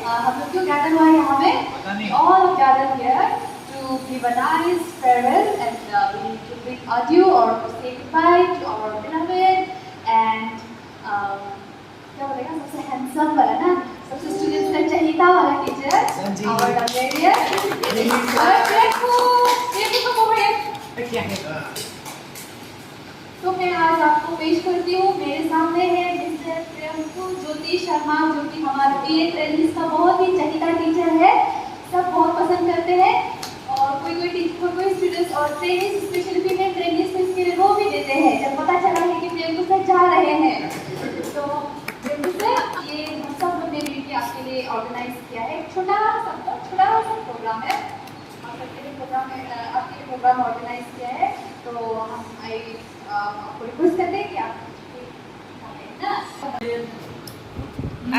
हम लोग क्यों गैदर हुआ है यहाँ पे? All gathered here to give a nice farewell, and we need to bring adieu or to say goodbye to our beloved and क्या बोलेगा, सबसे handsome वाला ना, सबसे students का चहीता वाला teacher, our Dhamdarian. तो मैं आज आपको पेश करती हूँ, मेरे सामने है मिस्टर प्रियंकु ज्योति शर्मा, जो कि हमारे BA ट्रेनिंग्स का बहुत ही चहीता टीचर है, सब बहुत पसंद करते हैं। और कोई स्टूडेंट्स और ट्रेनिंग स्पेशली फीमेल ट्रेनिंग्स में इसके लिए वो भी देते हैं जब पता चला है कि प्रियंकु सर जा रहे हैं। तो प्रियंकु सर, ये हम सब लोग ने मिलकर आपके लिए ऑर्गेनाइज किया है, छोटा सा प्रोग्राम है, आपके लिए प्रोग्राम ऑर्गेनाइज किया है। तो हम आपको रिक्वेस्ट करते हैं कि आप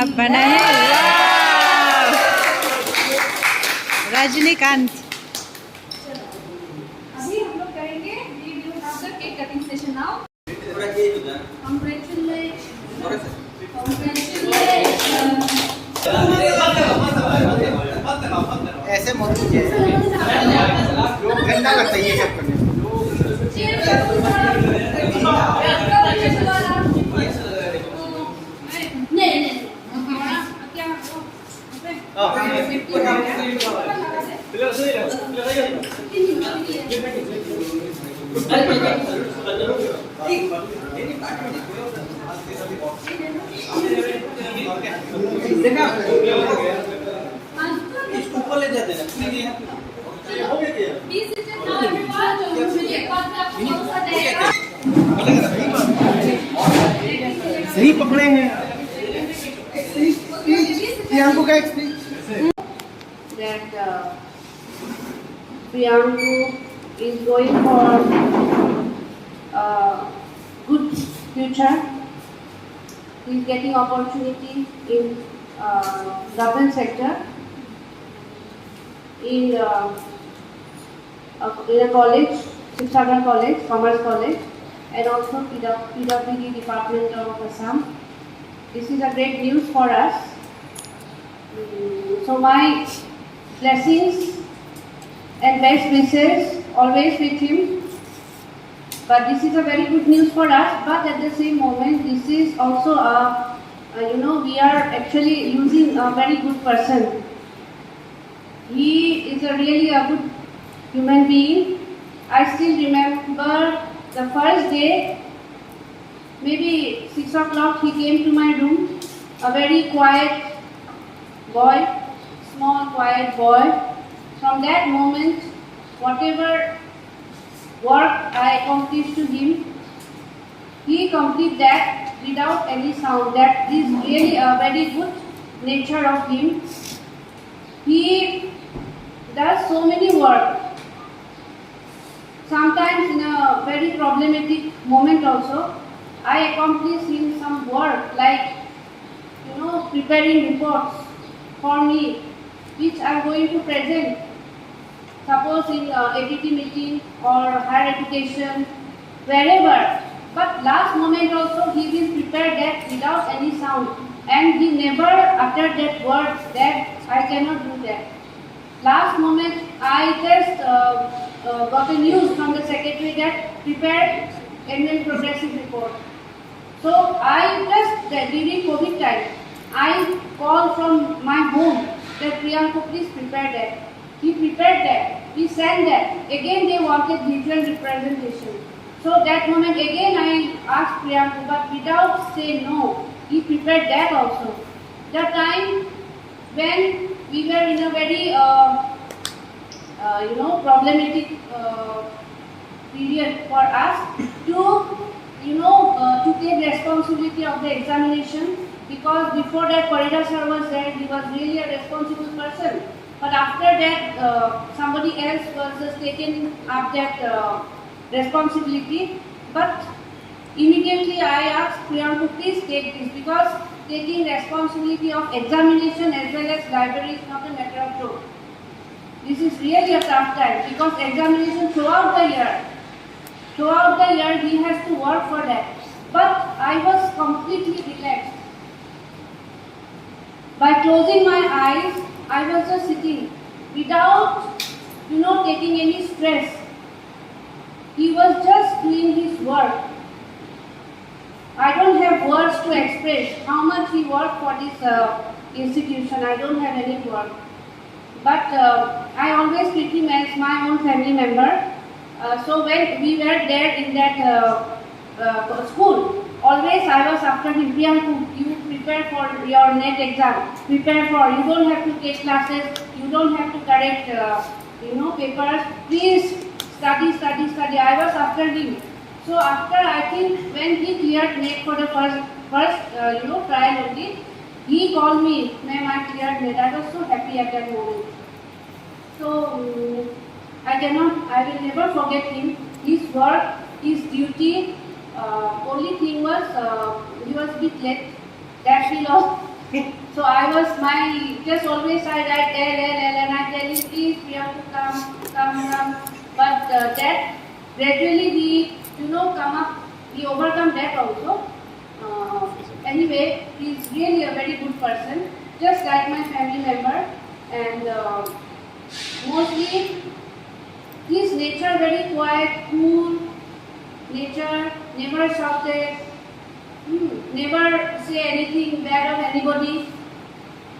अब बना है रजनीकांत। अभी हम लोग करेंगे, we will have the cake cutting session now. ऐसे मत कीजिए, गंदा लगता है ये सब करने। इसको ऊपर ले जाते हैं। सही पकड़ेंगे। प्रियंकु का that Priyanku is going for good future. He is getting opportunity in government sector, in a college, Shikshagar College, Commerce College, and also PWD Department of Assam. This is a great news for us. So my blessings and best wishes always with him. But this is a very good news for us. But at the same moment, this is also a we are actually losing a very good person. He is really a good human being. I still remember the first day, maybe 6 o'clock, he came to my room, a very quiet boy, small quiet boy. From that moment, whatever work I accomplished to him, he completed that without any sound. That is really a very good nature of him. He does so many work. Sometimes in a very problematic moment also, I accomplish him some work like preparing reports for me, which I am going to present, suppose in APT meeting or higher education, wherever. But last moment also he will prepare that without any sound, and he never uttered that word that I cannot do that. Last moment I just got a news from the secretary that prepared annual progressive report. So I just during COVID time, I called from my home that Priyanku, please prepare that. He prepared that. We sent that. Again they wanted visual representation. So that moment again I asked Priyanku, but without saying no, he prepared that also. The time when we were in a very problematic period for us to take responsibility of the examination, because before that Parida sir was there, he was really a responsible person. But after that, somebody else was just taken up that responsibility. But immediately I asked Priyanku, please take this, because taking responsibility of examination as well as library is not a matter of joke. This is really a tough time, because examination throughout the year he has to work for that. But I was completely relaxed. By closing my eyes, I was just sitting without, taking any stress. He was just doing his work. I don't have words to express how much he worked for this institution. I don't have any word. But I always treat him as my own family member. So when we were there in that school, always I was after him, Priyanku, you prepare for your NET exam. Prepare for, you don't have to take classes, you don't have to correct, papers. Please study. I was after him. So after, I think, when he cleared NET for the first trial only, he called me, ma'am, I cleared NET. I was so happy at that moment. So I will never forget him. His work, his duty. Only thing was he was a bit late. That we lost. So I was just always I write L and I tell him, please, we have to come. But that gradually he overcome that also. Anyway, he is really a very good person, just like my family member, and mostly his nature very quiet, cool nature, never shouted, never say anything bad of anybody.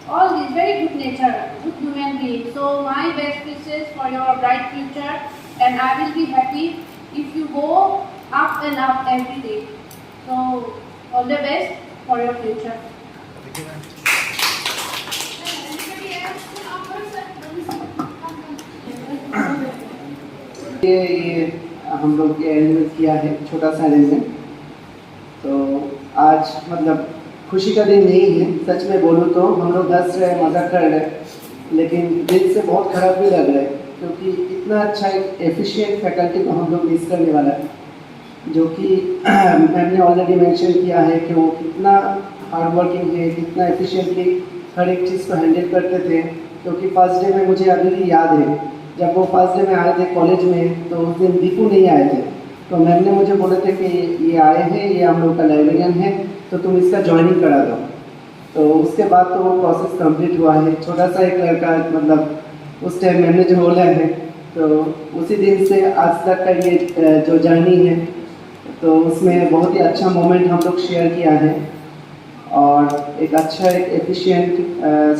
All this very good nature, good human being. So my best wishes for your bright future, and I will be happy if you go up and up every day. So all the best for your future. ये हम लोग ये arrangement किया है, छोटा सा arrangement. तो आज मतलब खुशी का दिन नहीं है, सच में बोलूँ तो हम लोग हंस रहे, मजाक कर रहे, लेकिन दिल से बहुत खराब भी लग रहा है, क्योंकि इतना अच्छा एक एफिशिएंट फैकल्टी को हम लोग मिस करने वाला है, जो कि मैम ने ऑलरेडी मेंशन किया है कि वो कितना हार्ड वर्किंग है, कितना एफिशिएंटली हर एक चीज़ को हैंडल करते थे। क्योंकि फर्स्ट डे में मुझे अभी भी याद है, जब वो फर्स्ट डे में आए थे कॉलेज में, तो उस दिन दीपू नहीं आए थे, तो मैम ने मुझे बोले थे कि ये आए हैं, ये हम लोग का लाइब्रेरियन है, तो तुम इसका ज्वाइनिंग करा दो। तो उसके बाद तो वो प्रोसेस कंप्लीट हुआ है। छोटा सा एक लड़का, मतलब उस टाइम मैम ने जो बोला है, तो उसी दिन से आज तक का ये जो जर्नी है, तो उसमें बहुत ही अच्छा मोमेंट हम लोग शेयर किया है, और एक अच्छा एक एफिशिएंट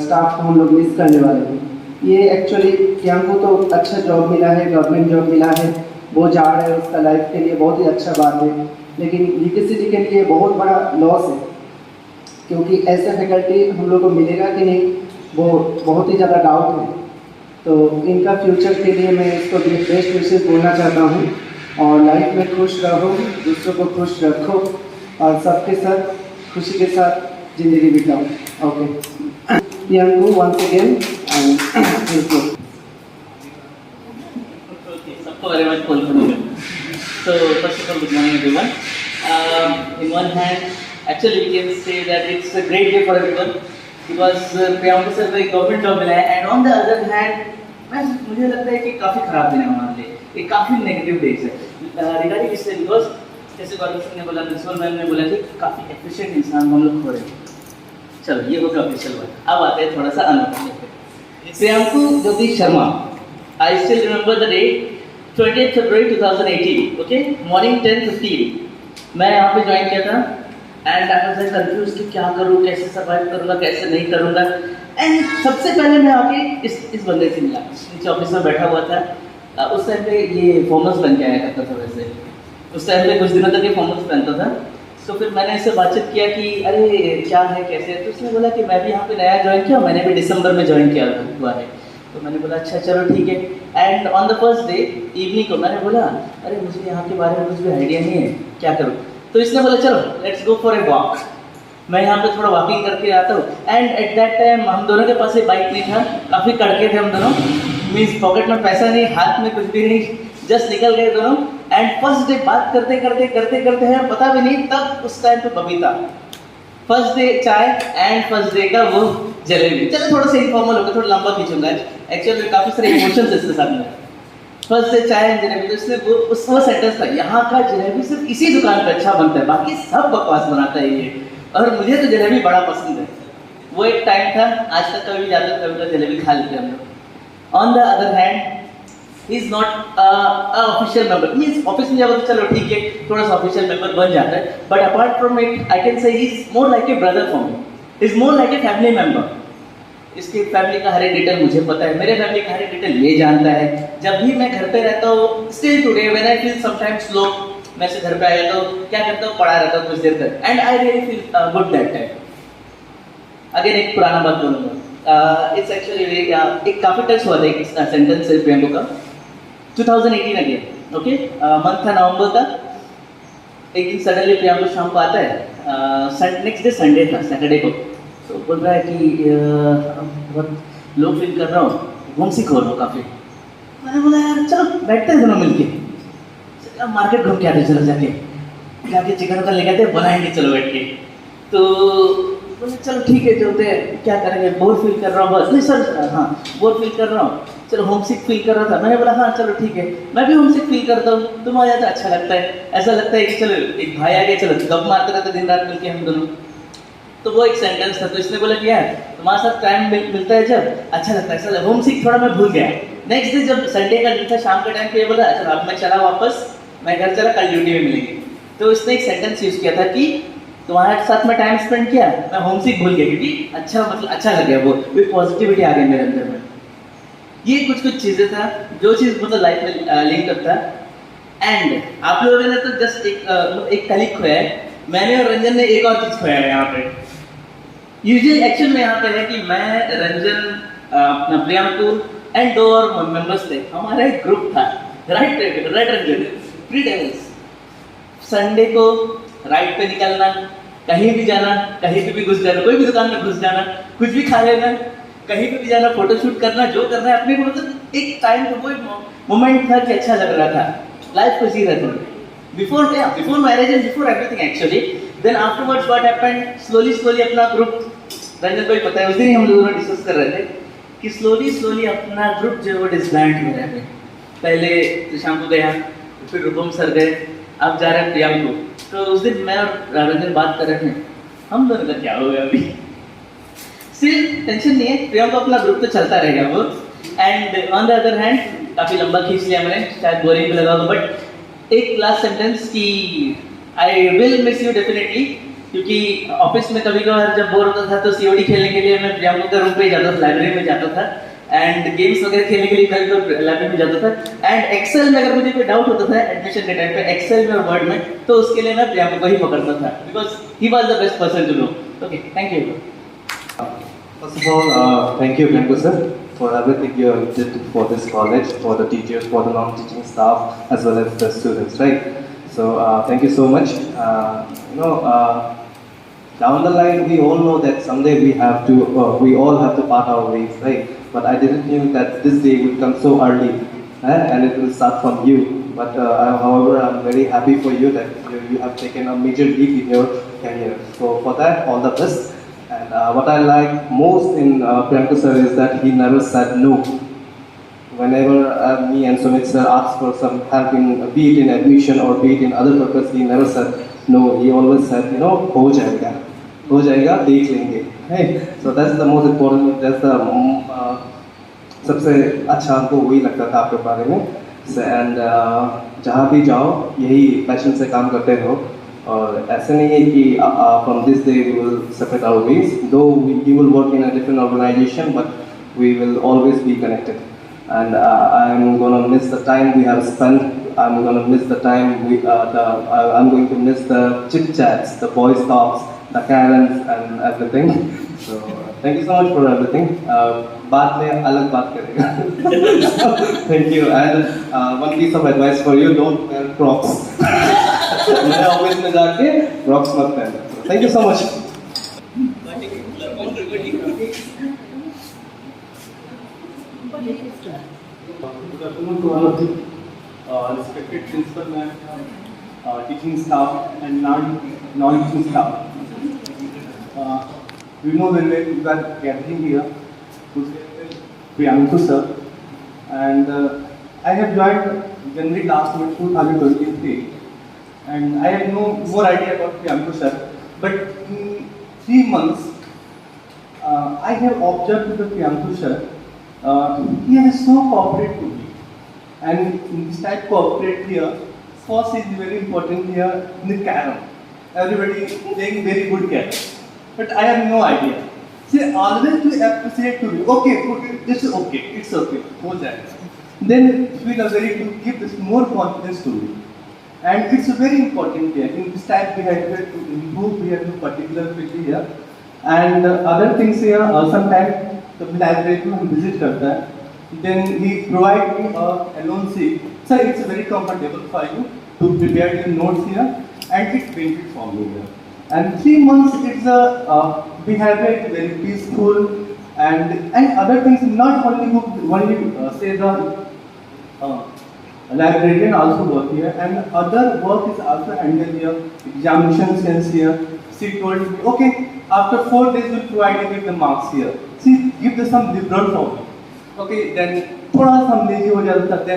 स्टाफ को हम लोग मिस करने वाले हैं। ये एक्चुअली प्रियांकु को तो अच्छा जॉब मिला है, गवर्नमेंट जॉब मिला है, वो जा रहा है, उसका लाइफ के लिए बहुत ही अच्छा बात है, लेकिन यूनिवर्सिटी के लिए बहुत बड़ा लॉस है, क्योंकि ऐसे फैकल्टी हम लोग को मिलेगा कि नहीं, वो बहुत ही ज़्यादा डाउट है। तो इनका फ्यूचर के लिए मैं इसको बेस्ट विशेष बोलना चाहता हूँ, और लाइफ में खुश रहो, दूसरों को खुश रखो, और सबके साथ खुशी के साथ ज़िंदगी बिताओ। Okay, Priyanku once again and thank you. सबको very much welcome. So first of all, good morning everyone. In one hand, actually we can say that it's a great day for everyone because Priyanku sir को एक government job मिला है, and on the other hand, मुझे लगता है कि काफ़ी खराब दिन है हमारे लिए, एक काफ़ी नेगेटिव डेज है रिगार्डिंग इससे, बिकॉज जैसे गौरव सिंह ने बोला, प्रिंसिपल मैम ने बोला कि काफ़ी एफिशिएंट इंसान हम लोग हो रहे हैं। चलो ये हो गया ऑफिशियल वर्ड, अब आते हैं थोड़ा सा unofficial. Priyanku Jyoti Sharma, I still remember the date 20th February 2018, okay, morning 10:15 मैं यहाँ पे ज्वाइन किया था, एंड आई वाज कंफ्यूज कि क्या करूँ, कैसे सर्वाइव करूँगा, कैसे नहीं करूँगा। एंड सबसे पहले मैं आके इस बंदे से मिला, नीचे ऑफिस में बैठा हुआ था। उस टाइम पे ये फॉर्मल्स बन के आया करता था, वैसे उस टाइम पे कुछ दिनों तक ये फॉर्मल्स पहनता था। तो फिर मैंने इससे बातचीत किया कि अरे क्या है, कैसे है, तो उसने बोला कि मैं भी यहाँ पे नया ज्वाइन किया, मैंने भी दिसंबर में ज्वाइन किया हुआ है। तो मैंने बोला अच्छा चलो ठीक है। And on the first day evening को मैंने बोला अरे मुझे यहाँ के बारे में कुछ भी आइडिया नहीं है, क्या करूँ। तो इसने बोला चलो let's go for a walk, मैं यहाँ पे थोड़ा वॉकिंग करके आता हूँ। एंड एट दैट टाइम हम दोनों के पास एक बाइक नहीं था, काफ़ी कड़के थे हम दोनों, मीन्स पॉकेट में पैसा नहीं, हाथ में कुछ भी नहीं, जस्ट निकल गए दोनों। एंड फर्स्ट डे बात करते करते हैं, पता भी नहीं तब उस टाइम पे बबीता, फर्स्ट डे चाय एंड फर्स्ट डे का वो जलेबी। चलो थोड़ा सा इनफॉर्मल होगा, थोड़ा लंबा खींचूंगा, एक्चुअली काफ़ी सारे इमोशंस इसके साथ में। फर्स्ट डे चाय एंड जलेबी, तो इसने वो सेंटेंस था, यहाँ का जलेबी सिर्फ इसी दुकान पे अच्छा बनता है, बाकी सब बकवास बनाता है ये, और मुझे तो जलेबी बड़ा पसंद है। वो एक टाइम था, आज तक कभी जाते कभी तो जलेबी खा लेते हम लोग। On the other hand he is not official member, he is office में जाओ तो चलो ठीक है थोड़ा सा ऑफिशियल मेंबर बन जाता है, but apart from it I can say he is more like a brother for me, is more like a family member. इसकी फैमिली का हर एक डिटेल मुझे पता है, मेरे फैमिली का हर एक डिटेल ये जानता है। जब भी मैं घर पे रहता हूँ, still today when I feel sometimes low, मैं से घर पे आया तो क्या करता हूँ, पढ़ा रहता हूँ कुछ देर तक, and I really feel good that time. Again एक पुराना बात बोलूँगा, इट्स एक्चुअली एक काफी टच हुआ था एक सेंटेंस से प्रियंका का। 2018 अगेन, ओके, मंथ था नवंबर का। एक दिन सडनली प्रियंका शाम को आता है, नेक्स्ट डे संडे था, सैटरडे को, तो बोल रहा है कि बहुत लो फील कर रहा हूँ, होमसिक हो रहा हूँ काफ़ी। मैंने बोला यार चलो बैठते हैं दोनों मिलके, मार्केट घूम के आते चलो, जाके चिकन उकन लेके आते बनाएंगे चलो बैठ के। तो बोले चलो ठीक है चलते हैं, क्या करेंगे, बोर फील कर रहा हूँ बस। नहीं सर, हाँ बोर फील कर रहा हूँ, चलो होमसिक फील कर रहा था। मैंने बोला हाँ चलो ठीक है, मैं भी होमसिक फील करता हूँ, तुम आ जाते अच्छा लगता है, ऐसा लगता है कि चलो एक भाई आ गया, चलो गप मारते रहते दिन रात मिलके हम दोनों। तो वो एक सेंटेंस था, तो इसने बोला कि यार तुम्हारे साथ टाइम मिलता है जब अच्छा लगता है, ऐसा होमसिक थोड़ा मैं भूल गया। नेक्स्ट डे जब संडे का दिन था, शाम के टाइम पे ये बोला चलो अब मैं चला वापस, मैं घर चला, कल ड्यूटी में मिलेंगे। तो इसने एक सेंटेंस यूज किया था कि तुम्हारे साथ में टाइम स्पेंड किया, मैं होमसिक भूल गया, क्योंकि अच्छा मतलब अच्छा लग गया, वो पॉजिटिविटी आ गई मेरे अंदर में। ये कुछ कुछ चीज़ें था जो चीज़ मतलब लाइफ में लिंक करता है। एंड आप लोगों ने तो जस्ट एक कलीग खोया है, मैंने और रंजन ने एक और चीज़ खोया है यहाँ पे। यूजुअल एक्चुअल में यहाँ पे है कि मैं, रंजन, अपना प्रियंकू एंड 2 और मेंबर्स थे, हमारा एक ग्रुप था, right Ranjan, free devils. Sunday को राइड पे निकलना, कहीं भी जाना, कहीं भी घुस जाना, कोई भी दुकान में घुस जाना, कुछ भी खा लेना, कहीं भी जाना, फोटो शूट करना, जो करना है अपने को, मतलब एक टाइम तो कोई मोमेंट था कि अच्छा लग रहा था, लाइफ को जी रहे थे। Before marriage and before everything actually. Then afterwards what happened, slowly अपना ग्रुप, रंजन को ही पता है, उस दिन ही हम लोग दोनों डिस्कस कर रहे थे कि स्लोली अपना ग्रुप जो है वो डिसबैंड हो रहा है। पहले तो शाम को गया, फिर रूपम सर गए, अब जा रहे हैं प्रियंका को। तो उस दिन मैं और रंजन बात कर रहे थे, हम दोनों का क्या हो गया अभी। सिर्फ टेंशन नहीं है, प्रियंका अपना ग्रुप तो चलता रहेगा वो। And on the other hand काफ़ी लंबा खींच लिया मैंने, शायद बोरिंग भी लगा होगा, बट एक लास्ट सेंटेंस कि I will miss you definitely, क्योंकि ऑफिस में कभी कभार जब बोर होता था तो सीओडी खेलने के लिए मैं प्रियंका के रूम पे जाता था, लाइब्रेरी में जाता था, एंड गेम्स वगैरह खेलने के लिए कभी तो लाइब्रेरी में जाता था। एंड एक्सेल में अगर मुझे कोई डाउट होता था एडमिशन के टाइम पे, एक्सेल में और वर्ड में, तो उसके लिए मैं प्रियंका को ही पकड़ता था, because he was the best person to know. Okay, thank you. First of all, thank you, Priyanka sir, for everything you did for this college, for the teachers, for the non-teaching staff, as well as the students, right? So, thank you so much. Down the line, we all know that someday we all have to part our ways, right? But I didn't know that this day would come so early, and it will start from you. But however, I'm very happy for you that you have taken a major leap in your career. So for that, all the best. And what I like most in Priyanka sir is that he never said no. Whenever me and Sumit sir asked for some help be it in admission or be it in other purpose, he never said no. He always said, हो जाएगा, देख लेंगे. Hey, so that's the most important. That's the सबसे अच्छा हमको वही लगता था आपके बारे में. And जहाँ भी जाओ यही पैशन से काम करते रहो. और ऐसे नहीं है कि from this day we will separate our ways. Though you will work in a different organization, but we will always be connected. And I'm gonna miss the time we have spent. I'm gonna miss the time I'm going to miss the chit chats, the boys talks, the Karens and everything. So thank you so much for everything. बाद में अलग बात करेंगे. Thank you. And one piece of advice for you: don't wear Crocs. मैं office में जाके Crocs मत पहनना. Thank you so much. Good afternoon to all of you, respected principal ma'am, teaching staff and non-teaching staff. We know when we are gathering here to celebrate Priyanka sir, and I have joined January last month 2023, and I have no more idea about Priyanka sir, but in 3 months I have observed with the Priyanku sir, he is so cooperative to me. And in this type cooperate here, first is very important here in the carom. Everybody playing very good carom. But I have no idea. See, always to appreciate to me, okay, this is okay, it's okay, hold that. Then feel very to give this more confidence to me. And it's very important here. In this type we have to improve, we have to particularly here. And other things here, sometimes the library to visit करता है. Then he provide me a alone seat. So it's very comfortable for you to prepare your notes here, and it's benefit for me here. And 3 months it's a behavior very peaceful, and other things not only say the librarian also work here, and other work is also handled here. Examinations here. She told me, okay, after 4 days we'll provide you with the marks here. She give the some liberal for me. Okay, then थोड़ा सा lazy हो जाता था,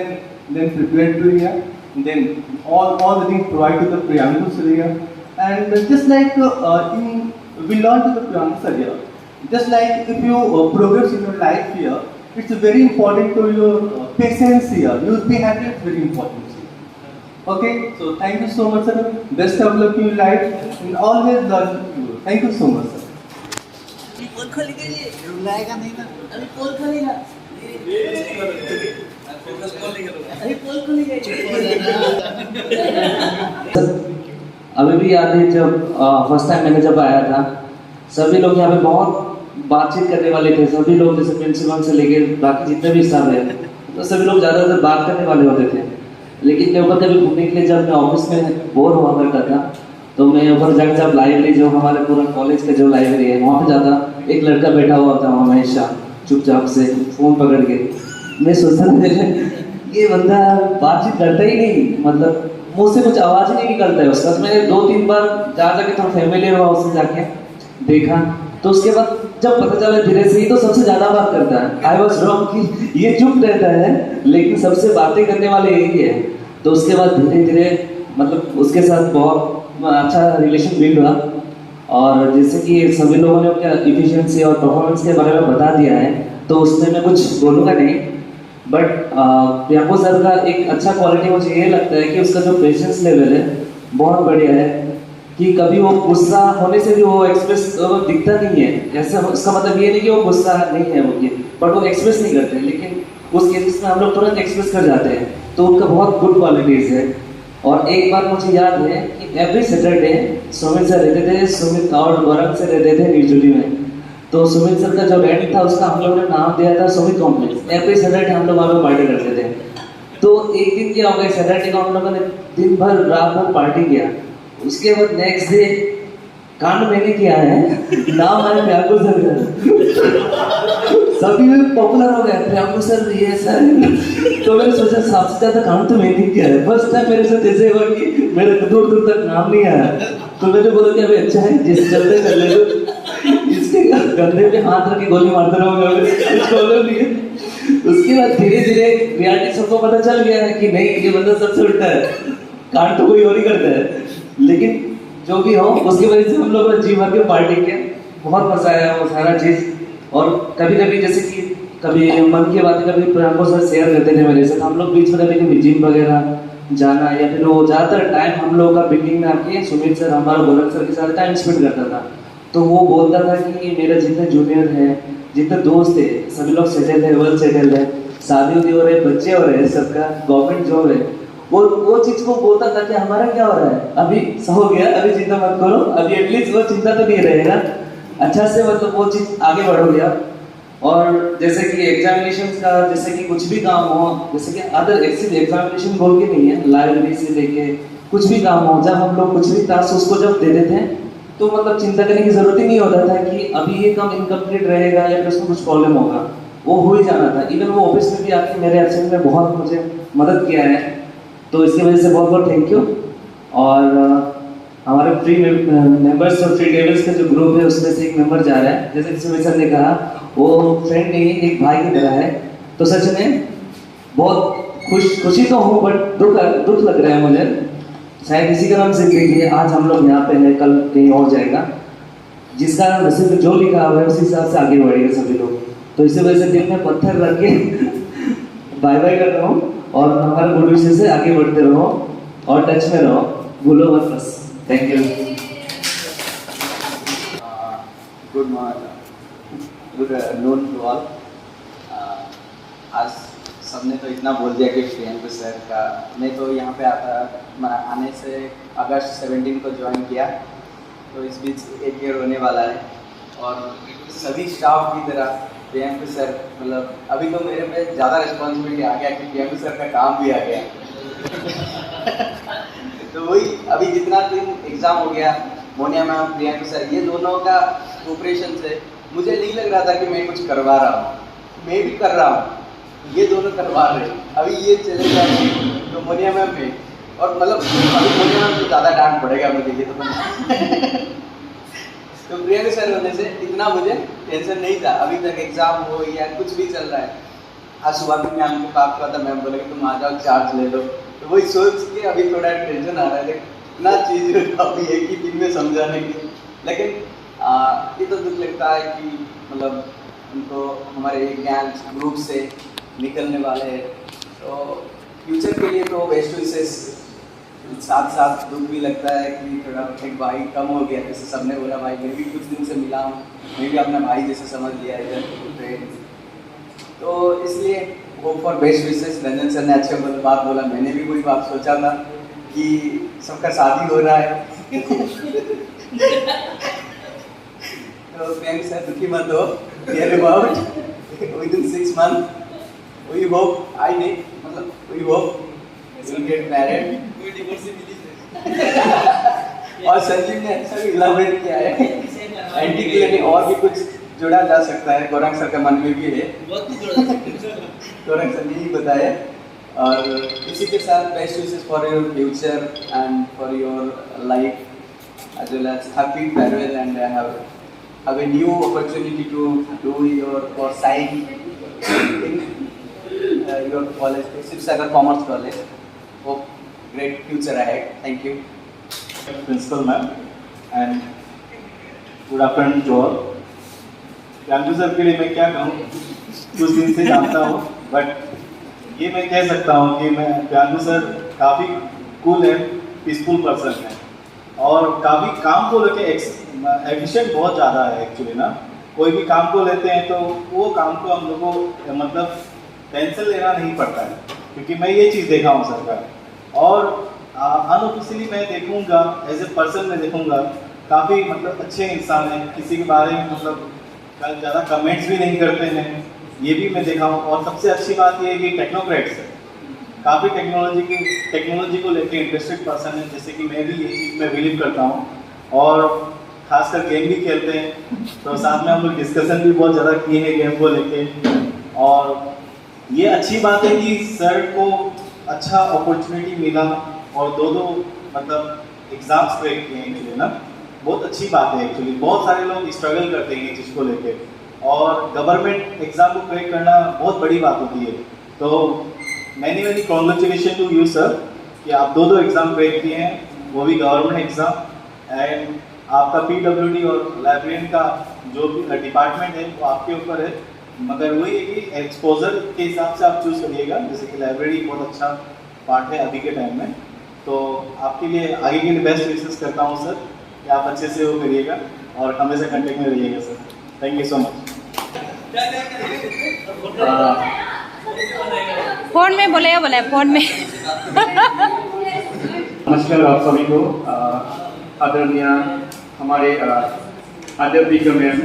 then prepare to here, then all the things provide to the Priyanku sir here, and just like we learn to the Priyanku sir here, just like if you progress in your life here, it's very important to your patience here. Your behavior is very important. Okay, so thank you so much sir. Best of luck in your life, and always learn to you. Thank you so much sir. पोल खोलेगा ये रुलाएगा नहीं ना अभी पोल खोलेगा अभी पोल खोलेगा अभी भी याद है जब फर्स्ट टाइम मैंने जब आया था, सभी लोग यहाँ पे बहुत बातचीत करने वाले थे. सभी लोग जैसे प्रिंसिपल से लेके बाकी जितने भी स्टाफ है, तो सभी लोग ज़्यादातर बात करने वाले होते थे. लेकिन मैं ऊपर कभी घूमने के लिए जब मैं ऑफिस में बोर हुआ करता था, तो मैं ऊपर जाकर जब लाइब्रेरी जो हमारे पूरा कॉलेज का जो लाइब्रेरी है वहाँ पे जाता, एक लड़का बैठा हुआ था हमेशा चुपचाप से फ़ोन पकड़ के. मैं सोचता था ये बंदा बातचीत करता ही नहीं, मतलब मुँह से कुछ आवाज़ ही नहीं निकलता है उसका. मैंने 2-3 बार जाके थोड़ा फैमिलियर हुआ उससे जाके देखा, तो उसके बाद जब पता चला धीरे से ही तो सबसे ज़्यादा बात करता है. आई वॉज रॉन्ग कि ये चुप रहता है, लेकिन सबसे बातें करने वाले यही है. तो उसके बाद धीरे धीरे मतलब उसके साथ बहुत अच्छा रिलेशन बिल्ड हुआ. और जैसे कि सभी लोगों ने क्या इफिशिएंसी और परफॉर्मेंस के बारे में बता दिया है, तो उसमें मैं कुछ बोलूँगा नहीं. बट प्रियांकु सर का एक अच्छा क्वालिटी मुझे ये लगता है कि उसका जो पेशेंस लेवल है बहुत बढ़िया है. कि कभी वो गुस्सा होने से भी वो एक्सप्रेस दिखता नहीं है. ऐसा उसका मतलब ये नहीं कि वो गुस्सा नहीं है वो, बट वो एक्सप्रेस नहीं करते. लेकिन उस केसेस में हम लोग तुरंत एक्सप्रेस कर जाते हैं, तो उनका बहुत गुड क्वालिटीज़ है. और एक बार मुझे याद है कि एवरी सैटरडे सुमित सर रहते थे, सुमित और गौरव से रहते थे न्यूजली में. तो सुमित सर का जो रेंट था उसका हम लोगों ने नाम दिया था सुमित कॉम्प्लेक्स. एवरी सैटरडे हम लोग वहाँ पर पार्टी करते थे. तो एक दिन क्या हो गया, सैटरडे को हम लोगों ने दिन भर रात भर पार्टी किया. उसके बाद नेक्स्ट डे कांड मैंने किया है, नाम आया प्रियांकु सर का. सभी में पॉपुलर हो गया प्रियांकु सर ये सर. तो मैंने सोचा सबसे ज़्यादा कांड तो मैंने किया है. फर्स्ट टाइम मेरे साथ ऐसे हुआ कि मेरे दूर दूर तक नाम नहीं आया. तो मैंने बोला कि अभी अच्छा है जिस चलते कर ले, इसके कंधे पे हाथ रख के गोली मारते रहोगे, कुछ प्रॉब्लम नहीं है. उसके बाद धीरे धीरे रियलिटी सबको पता चल गया है कि नहीं ये बंदा सबसे उल्टा है, कांड तो कोई और ही करता है. लेकिन जो भी हो उसकी वजह से हम लोगों ने जी भर के पार्टी किया, बहुत मजा आया वो सारा चीज़. और कभी कभी जैसे कि कभी मन की बातें कभी प्रियांकु सर शेयर करते थे मेरे साथ. हम लोग बीच में कभी कभी जिम वगैरह जाना, या फिर वो ज़्यादातर टाइम हम लोग का बिल्डिंग में आके सुमित सर हमारा गौरव सर के साथ टाइम स्पेंड करता था. तो वो बोलता था कि मेरे जितने जूनियर हैं, जितने दोस्त थे, सभी लोग सेटल है, वेल सेटल है, शादी उदी हो रहे, बच्चे हो रहे, सबका गवर्नमेंट जॉब है. वो चीज़ को बोलता था कि हमारा क्या हो रहा है, अभी हो गया, अभी चिंता मत करो, अभी एटलीस्ट वो चिंता तो नहीं रहेगा. अच्छा से मतलब वो चीज़ आगे बढ़ गया. और जैसे कि एग्जामिनेशन का जैसे कि कुछ भी काम हो, जैसे कि अदर एग्जामिनेशन बोल के नहीं है, लाइब्रेरी से लेके कुछ भी काम हो, जब हम लोग कुछ भी टास्क उसको जब देते थे तो मतलब चिंता करने की ज़रूरत ही नहीं होता था कि अभी ये काम इनकम्प्लीट रहेगा या फिर उसमें कुछ प्रॉब्लम होगा. वो हो ही जाना था. इवन वो ऑफिस में भी आके मेरे एब्सेंट में बहुत मुझे मदद किया है, तो इसकी वजह से बहुत बहुत थैंक यू. और हमारे फ्री मेंबर्स और फ्री टेबल्स का जो ग्रुप है उसमें से एक मेंबर जा रहा है. जैसे कि सुमित सर ने कहा वो फ्रेंड नहीं एक भाई की तरह है. तो सच में बहुत खुशी तो हूँ, बट दुख लग रहा है मुझे. शायद इसी का नाम जिंदगी है. आज हम लोग यहाँ पे हैं, कल कहीं और जाएगा. जिसका नसीब में जो लिखा हुआ है उसी हिसाब से आगे बढ़ेंगे सभी लोग। तो इसी वजह से दिल में पत्थर रख के बाय बाय कर रहा हूँ और हमारे गुड विशेष से आगे बढ़ते रहो और टच में रहो, भूलो मत बस। Thank you. Good noon to all. आज सबने तो इतना बोल दिया कि प्रियंकू सर का, मैं तो यहाँ पे आने से अगस्त 17 को ज्वाइन किया, तो इस बीच 1 ईयर होने वाला है और सभी स्टाफ की तरह प्रियंकू सर, मतलब अभी तो मेरे पे ज़्यादा रिस्पॉन्सिबिलिटी आ गया कि प्रियंकू सर का काम भी आ गया। तो वही अभी जितना दिन एग्ज़ाम हो गया, मोनिया मैम, प्रियंकू सर, ये दोनों का कोऑपरेशन से मुझे नहीं लग रहा था कि मैं कुछ करवा रहा हूँ, मैं भी कर रहा हूँ, ये दोनों करवा रहे हैं। अभी ये चले जाए तो मोनिया मैम में, और मतलब अभी मोनिया मैम को ज़्यादा डांट पड़ेगा मुझे, ये तो तो प्रियंका सर होने से इतना मुझे टेंशन नहीं था। अभी तक एग्ज़ाम हो या कुछ भी चल रहा है, आज सुबह भी मैम को बात हुआ था, मैम बोले कि तुम आ जाओ चार्ज ले लो, तो वही सोच के अभी थोड़ा टेंशन आ रहा है, इतना चीज़ अभी एक ही दिन में समझाने की। लेकिन ये तो दुख लगता है कि मतलब उनको हमारे ज्ञान ग्रुप से निकलने वाले हैं, तो फ्यूचर के लिए तो बेस्ट विशेष, साथ साथ दुख भी लगता है कि थोड़ा एक भाई कम हो गया, जैसे सबने बोला भाई मैं भी कुछ दिन से मिला हूँ, मैं भी अपना भाई जैसे समझ लिया इधर फ्रेंड, तो इसलिए hope for best wishes. Ranjan sir ने अच्छे बात बोला, मैंने भी वही बात सोचा था कि सबका शादी हो रहा है तो प्रियंका सर दुखी मत हो, care about within 6 months we hope, I नहीं मतलब we hope we'll get married। और संजीव ने अच्छा भी इलाबोरेट किया है, एंटी क्लिनिक और भी कुछ जोड़ा जा सकता है, गौरंग सर का मन में भी है, गौरंग सर ने ही बताया। और इसी के साथ best wishes for your future and for your life, as well as happy farewell and have a new opportunity to do your or sign in your college, Shivsagar Commerce College. Hope great future ahead. Thank you. Principal ma'am and good afternoon to all. Priyanku sir के लिए मैं क्या कहूँ, कुछ दिन से जानता हूँ, बट ये मैं कह सकता हूँ कि मैं प्रियंकू सर काफ़ी कूल है, पीसफुल पर्सन है और काफ़ी काम को लेके एफिशिएंट बहुत ज़्यादा है एक्चुअली ना। कोई भी काम को लेते हैं तो वो काम को हम लोग को मतलब टेंशन लेना नहीं पड़ता है, क्योंकि मैं ये चीज़ देखा हूँ सर का। और अनऑफिशियली मैं देखूँगा, एज ए पर्सन मैं देखूँगा काफ़ी मतलब अच्छे इंसान हैं, किसी के बारे में मतलब ज़्यादा कमेंट्स भी नहीं करते हैं, ये भी मैं देखा हूँ। और सबसे अच्छी बात ये है कि टेक्नोक्रेट्स है, काफ़ी टेक्नोलॉजी को लेके इंटरेस्टेड पर्सन है, जैसे कि मैं भी ये चीज़ में बिलीव करता हूँ। और खासकर गेम भी खेलते हैं, तो साथ में हम लोग डिस्कशन भी बहुत ज़्यादा किए हैं गेम को लेके। और ये अच्छी बात है कि सर को अच्छा अपॉर्चुनिटी मिला और दो मतलब एग्ज़ाम्स क्रैक किए हैं एक्चुअली ना, बहुत अच्छी बात है एक्चुअली। बहुत सारे लोग स्ट्रगल करते हैं चीज़ को लेके, और गवर्नमेंट एग्ज़ाम को क्रैक करना बहुत बड़ी बात होती है। तो many congratulation to you sir कि आप दो एग्ज़ाम क्रैक किए हैं, वो भी गवर्नमेंट एग्ज़ाम। एंड आपका PWD और लाइब्रेरियन का जो भी डिपार्टमेंट है वो आपके ऊपर है, मगर वही है कि एक्सपोजर के हिसाब से आप चूज़ करिएगा। जैसे कि लाइब्रेरी बहुत अच्छा पार्ट है अभी के टाइम में, तो आपके लिए आगे के लिए बेस्ट विशेस करता हूँ सर कि आप अच्छे से वो करिएगा और हमेशा कंटेक्ट में रहिएगा sir. Thank you so much. Phone में बोले फोन में। नमस्कार आप सभी को। आदरणीय हमारे अध्यापिका मैम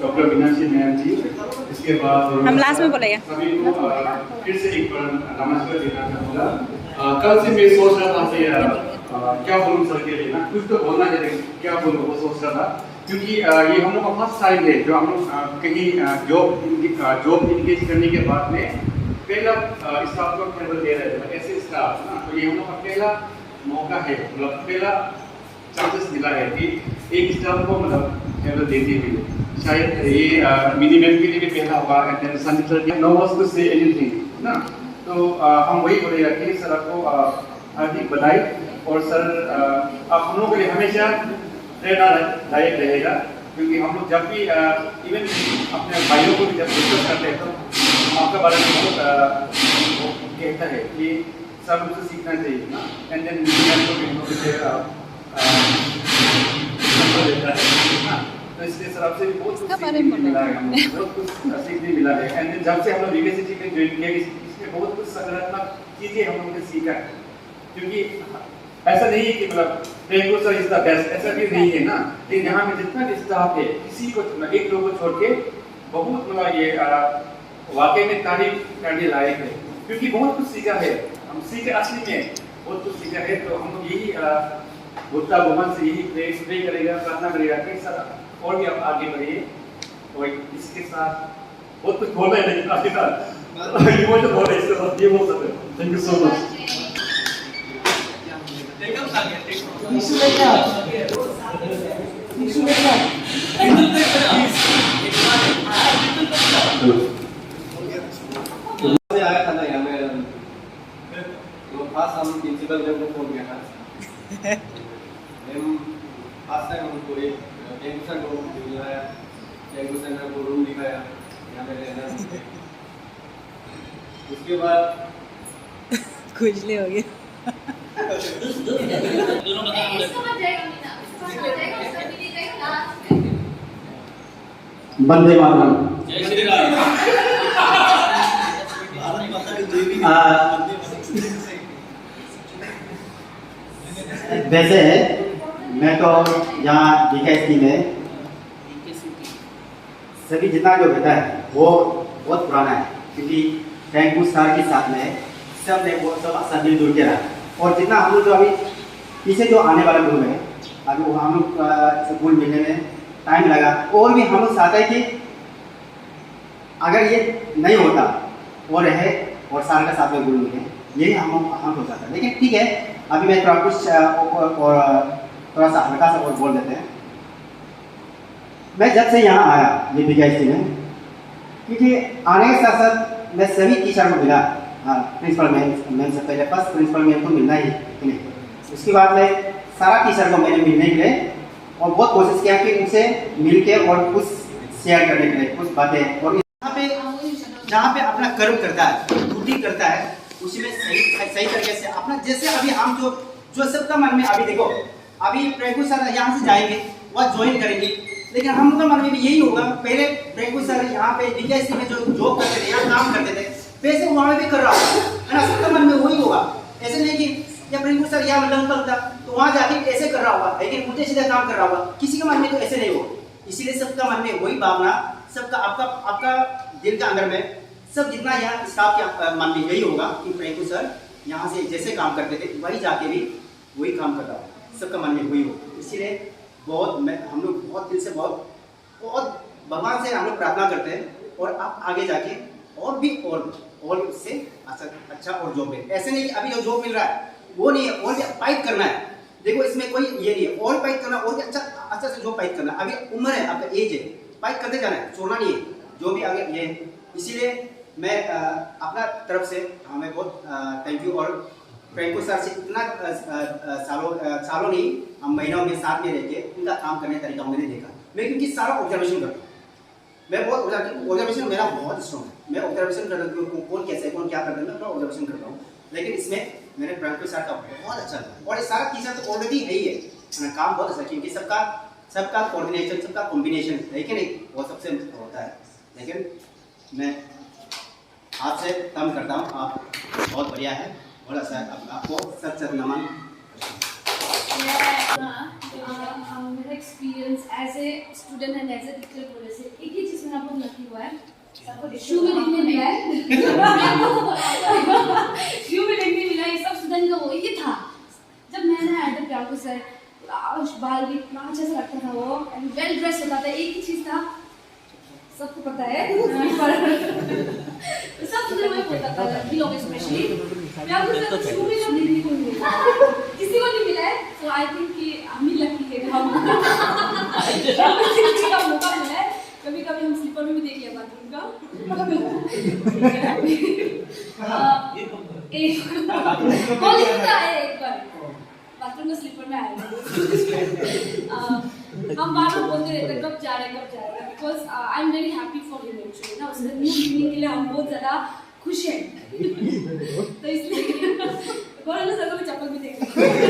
डॉक्टर मीनाक्षी मैम जी, इसके बाद हम लास्ट में बोलेंगे सभी को फिर से एक बार नमस्कार देना चाहूँगा। कल से मैं सोच रहा था कि क्या बोलूँ सर के लिए ना, कुछ तो बोलना है लेकिन क्या बोलूँ वो सोच रहा था, क्योंकि ये हम लोग का फर्स्ट टाइम है जो हम लोग कहीं जॉब इंगेज करने के बाद में पहला स्टाफ को फेवरल दे रहे थे ऐसे स्टाफ ना, तो ये हम लोग का पहला मौका है, मतलब पहला चांसेस मिला है कि एक स्टाफ को मतलब फेवरल देती हुई। शायद ये मिनिमम के लिए भी पहला होगा। And Sandeep sir no was to say anything ना, तो हम वही बोलेगा कि सर आपको हार्दिक बधाई। और सर आप हम लोगों के लिए हमेशा प्रेरणादायक रहेगा, क्योंकि हम लोग जब भी इवन अपने भाइयों को भी जब डिस्कस करते हैं तो आपका बारे में बहुत कहता है कि सब मुझसे सीखना चाहिए ना, एंड देन को भी हम लोग से देता है ना, तो इसलिए सर आपसे भी बहुत कुछ सीखने मिला है, हमें बहुत कुछ सीखने मिला है। एंड देन जब से हम लोग वीकेसिटी में ज्वाइन किया इसमें बहुत कुछ सकारात्मक चीज़ें हम लोगों ने सीखा है, क्योंकि ऐसा नहीं है कि मतलब Premco sir is the best, ऐसा भी नहीं है ना, लेकिन यहाँ पे जितना भी स्टाफ है किसी को एक लोगों को छोड़ के बहुत मतलब ये वाकई में तारीफ करने लायक है, क्योंकि बहुत कुछ सीखा है, हम सीखे असली में बहुत कुछ सीखा है। तो हम लोग यही बुद्धा भगवान से यही प्रे करेगा, प्रार्थना करेगा कि सर और भी आप आगे बढ़िए, और इसके साथ बहुत कुछ बोलना है लेकिन आपके साथ इमोशन हो रहा है, इसके साथ ये बोल सकते हैं। Thank you so much. आया था ना यहाँ में, तो खास हम प्रिंसिपल मैम को फोन किया था, मैम खास टाइम हमको एक टेंशन को दिलाया, टेंशन को रूम दिखाया यहाँ पे रहना, उसके बाद खुजली हो गई। वंदे मातरम। वैसे मैं तो यहाँ DKST में सभी जितना जो बेटा है वो बहुत पुराना है, क्योंकि टैंकू सर के साथ में सब ने वो सब असर मिल जुल के रहा, और जितना हम लोग जो अभी पीछे जो आने वाला ग्रुप है अभी वो हम लोग स्कूल मिलने में टाइम लगा, और भी हम लोग चाहते हैं कि अगर ये नहीं होता और रहे और साल का साथ में ग्रुप मिले, यही हम हो जाता है। लेकिन ठीक है, अभी मैं थोड़ा कुछ और थोड़ा सा हल्का सा और बोल देते हैं। मैं जब से यहाँ आया ये DKST में, क्योंकि आने के साथ साथ मैं सभी टीचर को मिला, प्रिंसिपल मैम से पहले फर्स्ट प्रिंसिपल मैम को मिलना ही नहीं, उसके बाद में सारा टीचर को मैंने मिलने के लिए और बहुत कोशिश किया कि उनसे मिल के और कुछ शेयर करने के लिए कुछ बातें, और जहाँ पे अपना कर्म करता है, ड्यूटी करता है, उसमें सही तरीके से अपना, जैसे अभी हम जो सबका मन में, अभी देखो अभी प्रेमको सर यहाँ से जाएंगे वह ज्वाइन करेंगे, लेकिन हम लोग का मन में भी यही होगा, पहले प्रेमको सर यहाँ पे DKST में जो जॉब करते थे, यहाँ काम करते थे, वैसे वहाँ भी कर रहा होगा, है ना, सबका मन में वही होगा। ऐसे नहीं कि या प्रेमको सर यहाँ लंका होता तो वहाँ जाके ऐसे कर रहा होगा, लेकिन उल्टे सीधे काम कर रहा होगा, किसी के मन में तो ऐसे नहीं होगा। इसीलिए सबका मन में वही भावना, सबका आपका दिल के अंदर में सब जितना यहाँ स्टाफ के मन में यही होगा कि प्रेमको सर यहाँ से जैसे काम करते थे वही जाके भी वही काम कर रहा है, सबका मन में वही हो। इसीलिए हम लोग बहुत दिल से बहुत भगवान से हम लोग प्रार्थना करते हैं, और आप आगे जाके और भी उससे अच्छा और जॉब मिले। ऐसे नहीं कि अभी जो जॉब मिल रहा है वो नहीं है, और भी फाइट करना है। देखो इसमें कोई ये नहीं है, और फाइट करना, और भी अच्छा से जॉब फाइट करना। अभी उम्र है, आपका एज है, फाइट करते जाना है, छोड़ना नहीं है जो भी आगे ये। इसीलिए मैं अपना तरफ से हमें बहुत थैंक यू, और प्रेमको सर से इतना सालों नहीं, हम महीनों में साथ में रह के उनका काम करने का तरीका मैंने देखा। मैं क्योंकि सारा ऑब्जर्वेशन करता हूँ, मैं बहुत ऑब्जर्वेशन मेरा बहुत स्ट्रॉन्ग है, मैं ऑब्जर्वेशन करता हूँ कौन कैसे कौन क्या करता है, मैं थोड़ा ऑब्जर्वेशन करता हूँ। लेकिन इसमें मैंने प्रेमको सर का बहुत अच्छा लगा, और ये सारा टीचर तो ऑलरेडी है ही है, काम बहुत अच्छा, क्योंकि सबका कोऑर्डिनेशन, सबका कॉम्बिनेशन है कि नहीं, वो सबसे होता है। लेकिन मैं हाथ से कम करता हूँ, आप बहुत बढ़िया है, बहुत अच्छा है, आपको सच नमन। मेरा experience as a student and as a teacher बोले से एक ही चीज़ मेरा बहुत लकी हुआ है, शू में देखने मिला है शू में देखने मिला है, सब स्टूडेंट का वो ये था। जब मैंने आया था प्रेमको सर, बाल भी इतना अच्छा से लगता था वो, एंड वेल ड्रेस होता था। एक ही चीज़ था, सबको पता है सब तुझे वही बोलता था, लड़की लोग स्पेशली प्रेमको सर शू में जब देखने को मिला, किसी को नहीं मिला है, तो आई थिंक कि हम ही लकी है, हम किसी का मौका मिला है। कभी कभी हम स्लीपर में भी देख लिया बाथरूम का एक बार बाथरूम में स्लीपर में आएगा। हम बार बार बोलते रहते कब जा रहे because I am very happy for him actually ना, उसने न्यू बिगनिंग के लिए हम बहुत ज़्यादा खुश हैं। तो इसलिए बोलो ना सर को चप्पल भी देख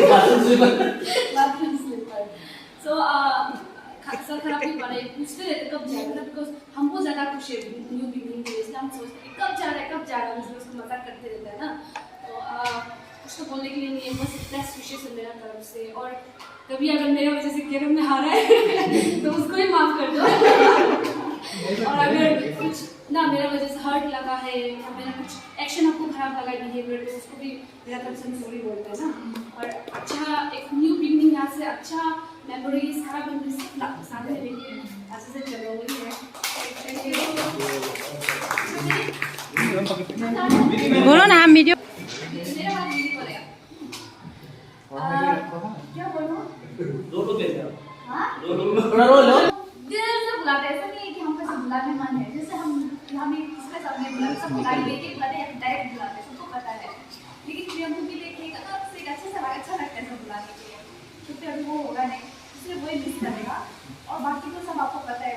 बाथरूम स्लीपर। सो सर खराब नहीं पड़े, पूछते रहते कब जाएगा ना, बिकॉज हम बहुत ज़्यादा खुश है न्यू बिगनिंग के लिए, इसलिए हम सोचते हैं कब जा रहा है इसलिए उसको मजाक करते रहता है ना। तो कुछ तो बोलने के लिए नहीं है, बस बेस्ट विशेष है मेरा तरफ से। और कभी अगर मेरा वजह से कैरम में हारा है तो उसको ही माफ़ कर दो। और अगर कुछ ना मेरा वजह से हर्ट लगा है या मेरा कुछ एक्शन आपको खराब लगा है बिहेवियर, तो उसको भी मेरा तरफ से सॉरी बोलता है ना। और अच्छा एक न्यू बिगनिंग यहाँ से अच्छा मेमोरीज खराब मेमोरीज साथ में लेके अच्छे से चलो वही है। बोलो ना हम वीडियो मेरा बात नहीं बोलेगा। क्या बोलूं? हाँ? दिल से बुलाते, ऐसा नहीं है कि हमको सब बुलाने मन है। जैसे हम किसके सामने बुलाते, सब बुलाते लेके बुलाते या डायरेक्ट बुलाते, सबको पता है। लेकिन प्रियंका के लिए एक अच्छा लगता है सब बुलाने के लिए, क्योंकि अभी वो होगा नहीं, इसलिए वही मिस करेगा। और बाकी तो सब आपको पता है,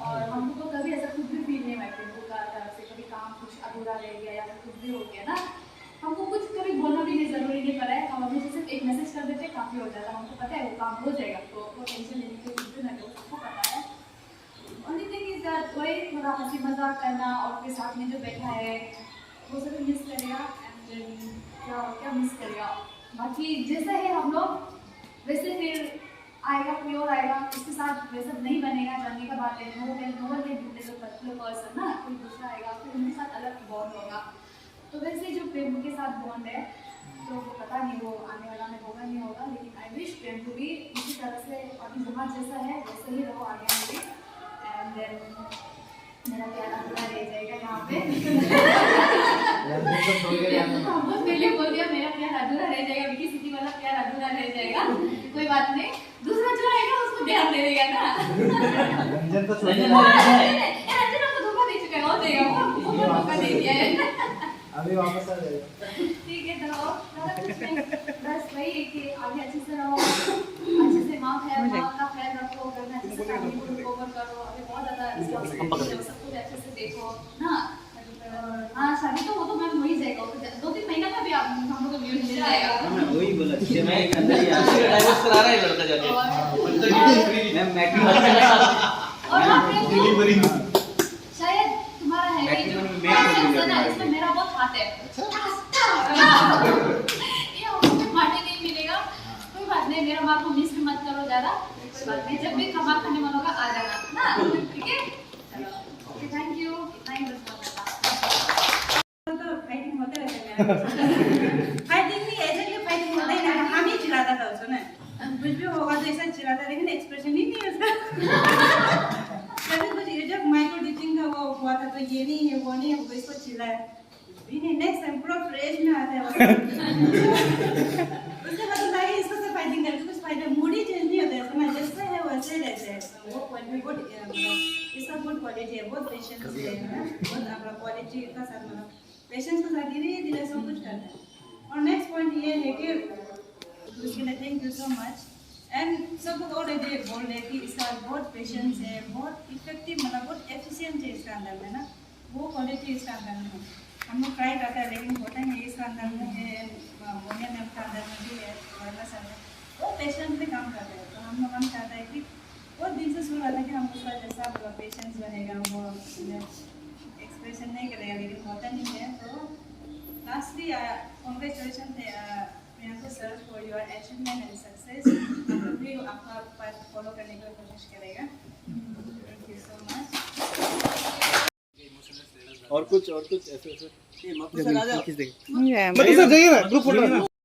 और हमको तो कभी ऐसा कुछ भी फील नहीं हुआ प्रियंका का तरफ से, कभी काम कुछ अधूरा रह गया या कुछ भी हो गया ना, हमको कुछ कभी बोलना भी नहीं जरूरी नहीं पड़ा है। हम अभी सिर्फ एक मैसेज कर देते काफ़ी हो जाता है, हमको पता है वो काम हो जाएगा, तो वो टेंशन लेने की कुछ भी ना करो, सबको पता है। ओनली थिंग इज दैट वही थोड़ा हंसी मजाक करना और उसके साथ में जो बैठा है वो सब मिस करेगा। एंड क्या मिस करेगा, बाकी जैसा है हम लोग वैसे फिर आएगा, कोई और आएगा उसके साथ वैसा नहीं बनेगा, जानने का बात है। No one can replace a particular person ना, कोई दूसरा आएगा फिर उनके साथ अलग बॉन्ड होगा। तो वैसे जो प्रेम के साथ बॉन्ड है तो वो पता नहीं वो आने वाला में होगा नहीं होगा, लेकिन आई विश प्रेम को भी इसी तरह से अभी जहाँ जैसा है वैसे ही रहो आगे में भी। एंड देन मेरा प्यार अधूरा रह जाएगा यहाँ पे। बहुत पहले बोल दिया मेरा प्यार अधूरा रह जाएगा, विकी सिटी वाला प्यार अधूरा रह जाएगा, कोई बात नहीं, दूसरा जो आएगा उसको प्यार दे देगा ना। रंजन को धोखा दे चुका है, हो जाएगा वो धोखा दे दिया है। अभी वापस आ जाएगा। ठीक है, तो ज़्यादा कुछ नहीं, बस वही है कि आगे अच्छे से रहो, अच्छे से माँ का ख्याल रखो, घर में अच्छे से फैमिली को कवर करो, अभी बहुत ज़्यादा रिस्पॉन्सिबिलिटी है, सबको भी अच्छे से देखो ना। हाँ शादी तो वो तो मैम हो ही जाएगा, 2-3 महीना में भी आप हम लोग को व्यूज मिल जाएगा। वही बोला मैं अंदर ही डाइवोर्स करा रहा है लड़का जाके मैम और शायद तुम्हारा है इसमें मेरा बहुत हाथ है। ये हमको मारने नहीं मिलेगा, कोई बात नहीं, मेरा माँ को मिस भी मत करो ज़्यादा, कोई बात नहीं, जब भी खाना खाने मन होगा आ जाना ना, ठीक है? चलो ओके, थैंक यू, इतना ही बस बताता। फाइटिंग होते रहते हैं, फाइटिंग नहीं एग्जैक्टली फाइटिंग होता ही ना, हम ही चिल्लाता था उसको ना, कुछ भी होगा तो ऐसा चिल्लाता, लेकिन एक्सप्रेशन ही नहीं है उसका। कभी कुछ जब माइक्रो टीचिंग का वो हुआ था तो ये नहीं है वो नहीं है, वो इसको चिल्लाया भी नहीं, नेक्स्ट टाइम पूरा फ्रेश में आता है। उसके बाद लगा इसको से फाइटिंग करके कुछ फायदा, मूड ही चेंज नहीं होता है ना, जैसा है वैसे ही रहते हैं। वो पॉइंट में गुड, इसका गुड क्वालिटी है, बहुत पेशेंस है ना, बहुत अपना क्वालिटी का साथ मतलब पेशेंस के साथ धीरे धीरे सब कुछ करता है। और नेक्स्ट पॉइंट ये है कि उसके लिए thank you so much. And सब लोग ऑलरेडी बोल रहे कि इसका बहुत पेशेंस है, बहुत इफेक्टिव मतलब बहुत एफिशिएंट है इसका अंदर में ना, वो क्वालिटी इसका अंदर में है। हम लोग ट्राई करते हैं लेकिन होता नहीं, इसका अंदर में है, मोनिया मैम का अंदर में भी है, वर्मा सर है, वो पेशेंटली काम करते हैं। तो हम लोग हम चाहते हैं कि बहुत दिन से सुन रहा था कि हम उसका जैसा पेशेंस बनेगा, वो एक्सप्रेशन नहीं करेगा, लेकिन होता नहीं है। तो lastly congratulation Priyanka sir for your achievement and success. हम लोग भी आपका पाथ फॉलो करने की कोशिश करेगा। Thank you so much. और कुछ ऐसे सर जाइए ना ग्रुप फोटो